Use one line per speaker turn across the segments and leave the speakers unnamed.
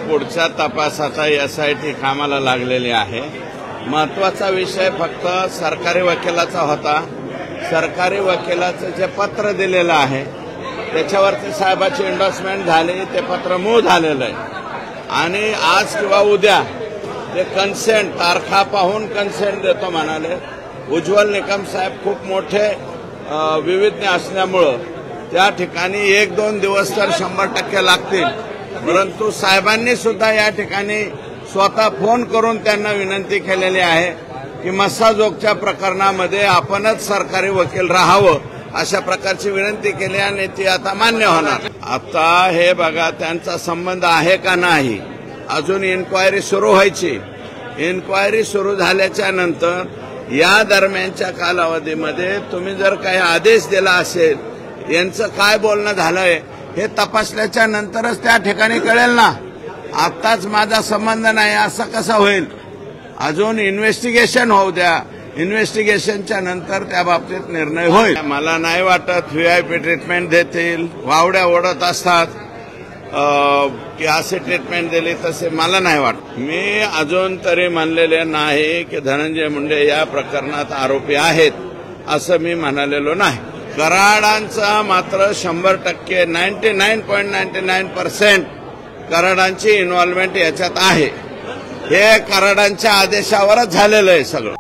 पुढच्या तपासाचा एसआयटी कामाला लागलेली आहे। महत्वाचा विषय फक्त सरकारी वकिलाचा होता। सरकारी वकिलाचं जे पत्र दिलेलं आहे त्याच्यावरती साहेबाची एंडोर्समेंट झाली, ते पत्र मूळ झालेलं आहे आणि आज किंवा उद्या ते कन्सेंट तारखा पाहून कन्सेंट देतो म्हणाले। उज्ज्वल निकम साहेब खूप मोठे विविधज्ञ असल्यामुळं त्या ठिकाणी 1-2 दिवस तर 100% लागतील, परंतु साहेबांनी सुद्धा या ठिकाणी स्वतः फोन करून त्यांना विनंती केलेली आहे की मस्साजोगच्या प्रकरणामध्ये आपणच सरकारी वकील राहावं, अशा प्रकारची विनंती केली आणि ती आता मान्य होणार। आता हे बघा, त्यांचा संबंध आहे का नाही अजून इन्क्वायरी सुरू व्हायची। इन्क्वायरी सुरू झाल्याच्या नंतर या दरम्यानच्या कालावधीमध्ये तुम्ही जर काही आदेश दिला असेल, यांचं काय बोलणं झालंय हे तपासल्याच्या नंतरच त्या ठिकाणी कळेल ना। आताच माझा संबंध नाही असं कसं होईल? अजून इन्व्हेस्टिगेशन होऊ द्या, इन्व्हेस्टिगेशनच्या नंतर त्या बाबतीत निर्णय होईल। मला नाही वाटत व्हीआयपी ट्रीटमेंट देतील, वावड्या ओढत असतात की असे ट्रीटमेंट दिली तसे मला नाही वाटत। मी अजून तरी म्हणलेले नाही की धनंजय मुंडे या प्रकरणात आरोपी आहेत, असं मी म्हणालेलो नाही। कराडांचा मात्र 100% 99.99% कराडांची इन्व्हॉल्वमेंट याच्यात आहे। हे कराडांच्या आदेशावरच झालेलं आहे सगळं।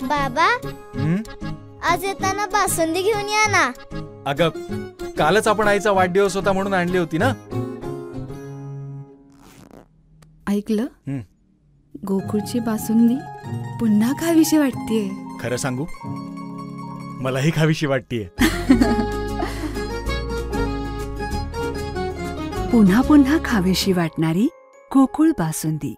बाबा, आज येताना बासुंदी घेऊन या ना।
अगं, कालच आपण आईचा वाढदिवस होता म्हणून आणली होती ना।
ऐकलं? गोकुळची बासुंदी पुन्हा खावीशी वाटतेय।
खरं सांगू, मलाही खावीशी वाटतेय।
पुन्हा पुन्हा खावीशी वाटणारी गोकुळ बासुंदी।